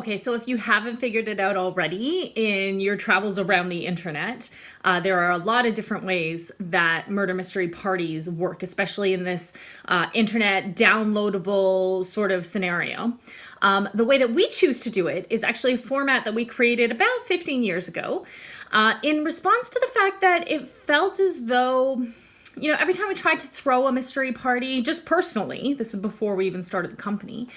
Okay, so if you haven't figured it out already in your travels around the internet, there are a lot of different ways that murder mystery parties work, especially in this internet downloadable sort of scenario. The way that we choose to do it is actually a format that we created about 15 years ago in response to the fact that it felt as though, you know, every time we tried to throw a mystery party, just personally, this is before we even started the company,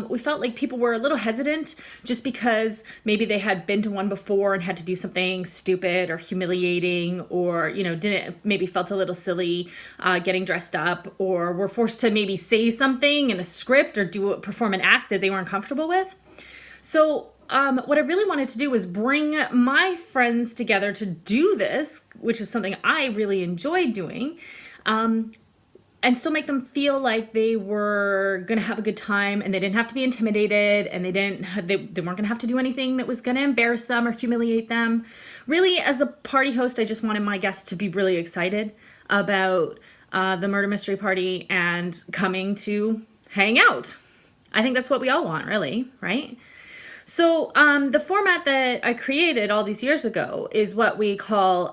we felt like people were a little hesitant just because maybe they had been to one before and had to do something stupid or humiliating, or, you know, maybe felt a little silly getting dressed up, or were forced to maybe say something in a script or perform an act that they weren't comfortable with. So what I really wanted to do was bring my friends together to do this, which is something I really enjoyed doing, and still make them feel like they were going to have a good time and they didn't have to be intimidated, and they weren't going to have to do anything that was going to embarrass them or humiliate them. Really, as a party host, I just wanted my guests to be really excited about the murder mystery party and coming to hang out. I think that's what we all want, really, right? So the format that I created all these years ago is what we call,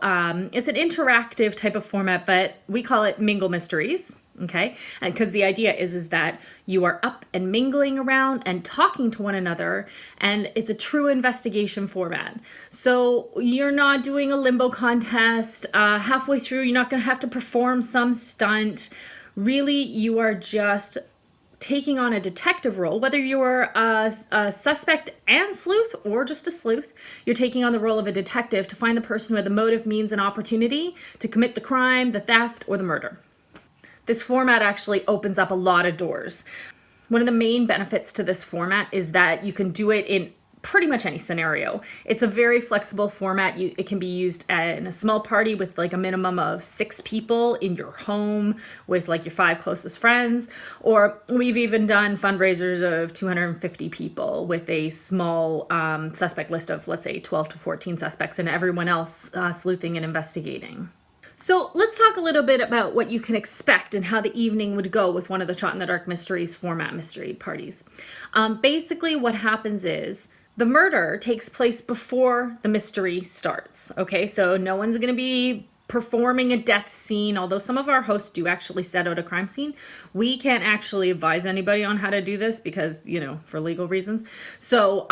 it's an interactive type of format, but we call it Mingle Mysteries, okay? And because the idea is that you are up and mingling around and talking to one another, and it's a true investigation format. So you're not doing a limbo contest. Halfway through, you're not going to have to perform some stunt. Really, you are just taking on a detective role. Whether you're a suspect and sleuth or just a sleuth, you're taking on the role of a detective to find the person who had the motive, means, and opportunity to commit the crime, the theft, or the murder. This format actually opens up a lot of doors. One of the main benefits to this format is that you can do it in pretty much any scenario. It's a very flexible format. It can be used in a small party with like a minimum of 6 people in your home with like your 5 closest friends, or we've even done fundraisers of 250 people with a small suspect list of, let's say, 12 to 14 suspects and everyone else sleuthing and investigating. So let's talk a little bit about what you can expect and how the evening would go with one of the Shot in the Dark Mysteries format mystery parties. Basically what happens is the murder takes place before the mystery starts, okay? So no one's going to be performing a death scene, although some of our hosts do actually set out a crime scene. We can't actually advise anybody on how to do this because, you know, for legal reasons. So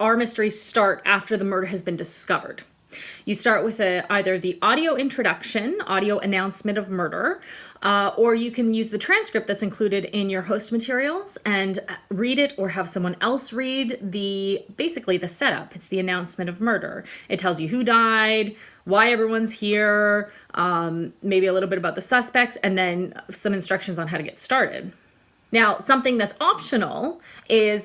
our mysteries start after the murder has been discovered. You start with either the audio introduction, audio announcement of murder, or you can use the transcript that's included in your host materials and read it, or have someone else read basically the setup. It's the announcement of murder. It tells you who died, why everyone's here, maybe a little bit about the suspects, and then some instructions on how to get started. Now, something that's optional is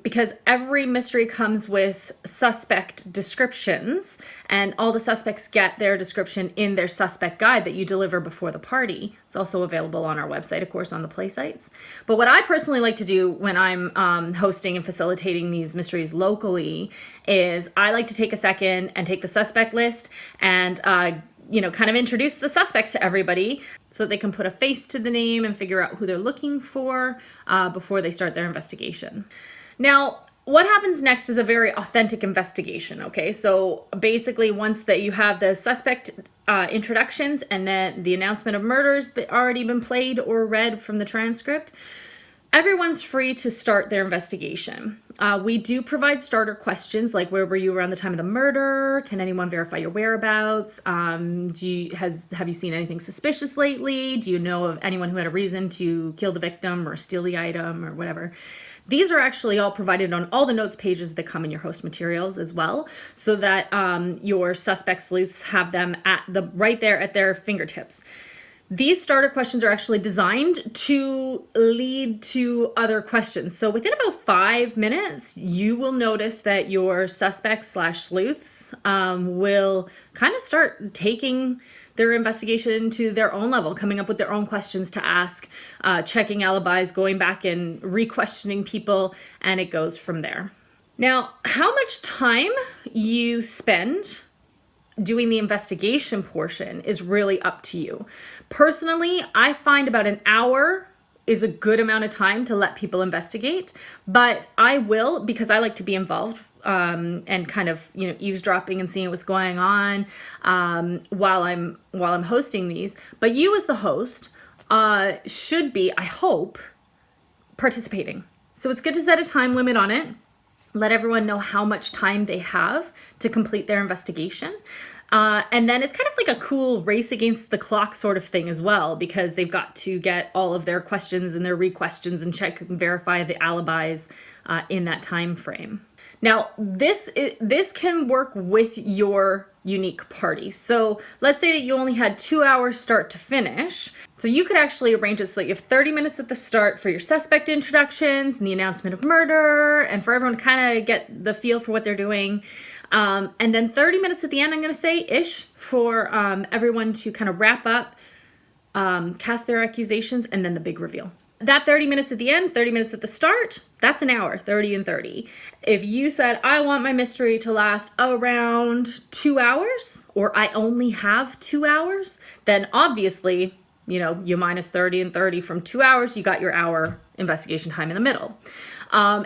because every mystery comes with suspect descriptions, and all the suspects get their description in their suspect guide that you deliver before the party. It's also available on our website, of course, on the play sites. But what I personally like to do when I'm hosting and facilitating these mysteries locally is I like to take a second and take the suspect list and kind of introduce the suspects to everybody so that they can put a face to the name and figure out who they're looking for before they start their investigation. Now, what happens next is a very authentic investigation, okay? So basically, once that you have the suspect introductions and then the announcement of murders that already been played or read from the transcript, everyone's free to start their investigation. We do provide starter questions like, where were you around the time of the murder? Can anyone verify your whereabouts? Have you seen anything suspicious lately? Do you know of anyone who had a reason to kill the victim or steal the item or whatever? These are actually all provided on all the notes pages that come in your host materials as well, so that your suspect sleuths have them right there at their fingertips. These starter questions are actually designed to lead to other questions. So within about 5 minutes, you will notice that your suspects/sleuths will kind of start taking their investigation to their own level, coming up with their own questions to ask, checking alibis, going back and re-questioning people, and it goes from there. Now, how much time you spend doing the investigation portion is really up to you. Personally, I find about an hour is a good amount of time to let people investigate, but I will, because I like to be involved and kind of, you know, eavesdropping and seeing what's going on while I'm hosting these. But you as the host should be, I hope, participating. So it's good to set a time limit on it. Let everyone know how much time they have to complete their investigation. And then it's kind of like a cool race against the clock sort of thing as well, because they've got to get all of their questions and their re-questions and check and verify the alibis in that time frame. Now, this can work with your unique party. So let's say that you only had 2 hours start to finish. So you could actually arrange it so that you have 30 minutes at the start for your suspect introductions and the announcement of murder, and for everyone to kind of get the feel for what they're doing. And then 30 minutes at the end, I'm going to say, ish, for everyone to kind of wrap up, cast their accusations, and then the big reveal. That 30 minutes at the end, 30 minutes at the start, that's an hour, 30 and 30. If you said, I want my mystery to last around 2 hours, or I only have 2 hours, then obviously, you know, you minus 30 and 30 from 2 hours, you got your hour investigation time in the middle.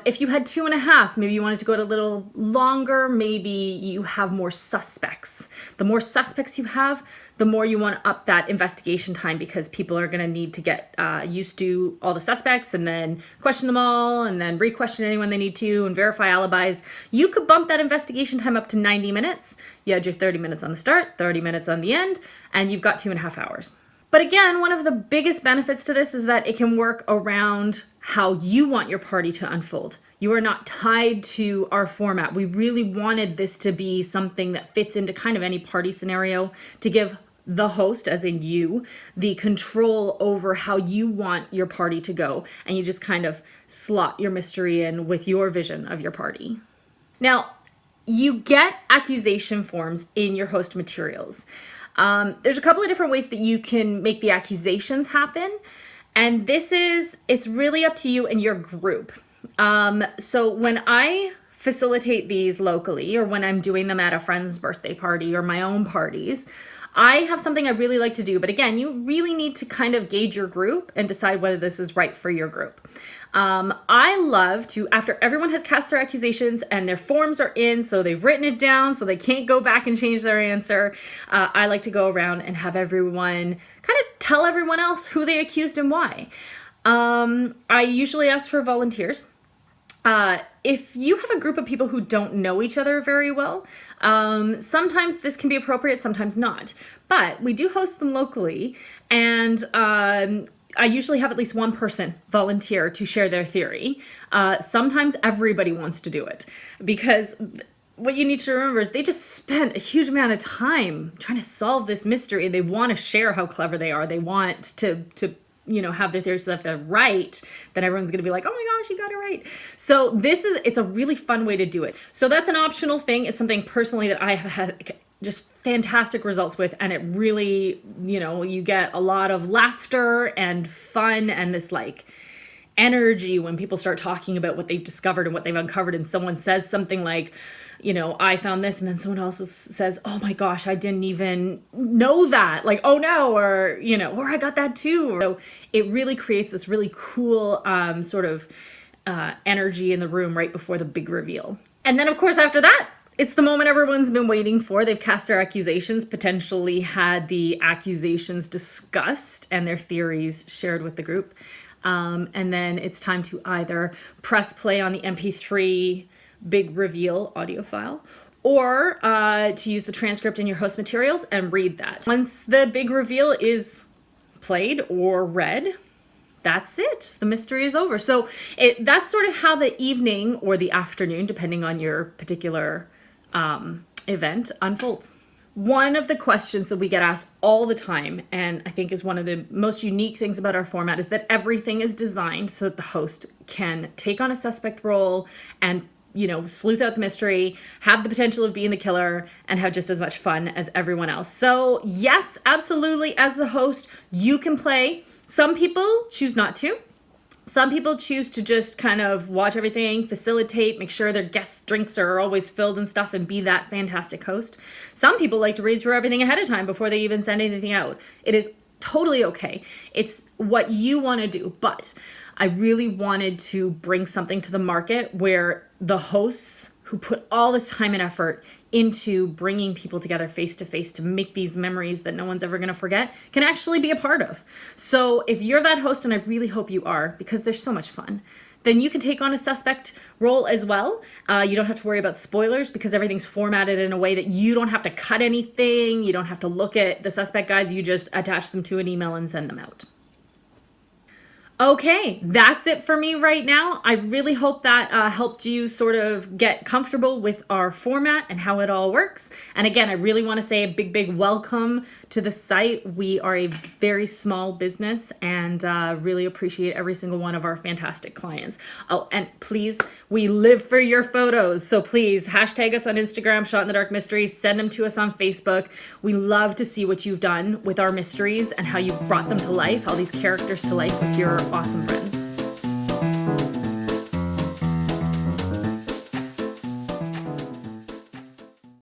If you had 2.5, maybe you wanted to go a little longer, maybe you have more suspects. The more suspects you have, the more you want to up that investigation time, because people are going to need to get used to all the suspects and then question them all and then re-question anyone they need to and verify alibis. You could bump that investigation time up to 90 minutes. You had your 30 minutes on the start, 30 minutes on the end, and you've got 2.5 hours. But again, one of the biggest benefits to this is that it can work around how you want your party to unfold. You are not tied to our format. We really wanted this to be something that fits into kind of any party scenario, to give the host, as in you, the control over how you want your party to go. And you just kind of slot your mystery in with your vision of your party. Now, you get accusation forms in your host materials. There's a couple of different ways that you can make the accusations happen. And it's really up to you and your group. So when I facilitate these locally, or when I'm doing them at a friend's birthday party or my own parties, I have something I really like to do. But again, you really need to kind of gauge your group and decide whether this is right for your group. I love to, after everyone has cast their accusations and their forms are in, so they've written it down so they can't go back and change their answer, I like to go around and have everyone kind of tell everyone else who they accused and why. I usually ask for volunteers. If you have a group of people who don't know each other very well, sometimes this can be appropriate, sometimes not. But we do host them locally, and I usually have at least one person volunteer to share their theory. Sometimes everybody wants to do it, because what you need to remember is they just spent a huge amount of time trying to solve this mystery. They want to share how clever they are. They want to have their theories. So if they're right, then everyone's going to be like, oh my gosh, you got it right. So it's a really fun way to do it. So that's an optional thing. It's something personally that I have had just fantastic results with, and it really, you get a lot of laughter and fun and this like energy when people start talking about what they've discovered and what they've uncovered, and someone says something like, I found this, and then someone else says, oh my gosh, I didn't even know that, like, oh no, or I got that too. So it really creates this really cool sort of energy in the room right before the big reveal. And then of course after that, it's the moment everyone's been waiting for. They've cast their accusations, potentially had the accusations discussed and their theories shared with the group. And then it's time to either press play on the MP3 big reveal audio file, or to use the transcript in your host materials and read that. Once the big reveal is played or read, that's it. The mystery is over. So that's sort of how the evening or the afternoon, depending on your particular event, unfolds. One of the questions that we get asked all the time, and I think is one of the most unique things about our format, is that everything is designed so that the host can take on a suspect role and sleuth out the mystery, have the potential of being the killer, and have just as much fun as everyone else. So yes, absolutely, as the host, you can play. Some people choose not to. Some people choose to just kind of watch everything, facilitate, make sure their guests' drinks are always filled and stuff, and be that fantastic host. Some people like to read through everything ahead of time before they even send anything out. It is Totally okay. It's what you want to do. But I really wanted to bring something to the market where the hosts who put all this time and effort into bringing people together face to face to make these memories that no one's ever going to forget can actually be a part of. So if you're that host, and I really hope you are, because they're so much fun, then you can take on a suspect role as well. You don't have to worry about spoilers because everything's formatted in a way that you don't have to cut anything. You don't have to look at the suspect guides. You just attach them to an email and send them out. Okay, that's it for me right now. I really hope that helped you sort of get comfortable with our format and how it all works. And again, I really want to say a big, big welcome to the site. We are a very small business and really appreciate every single one of our fantastic clients. Oh, and please, we live for your photos. So please hashtag us on Instagram, Shot in the Dark Mysteries. Send them to us on Facebook. We love to see what you've done with our mysteries and how you've brought them to life, all these characters to life with your awesome friends.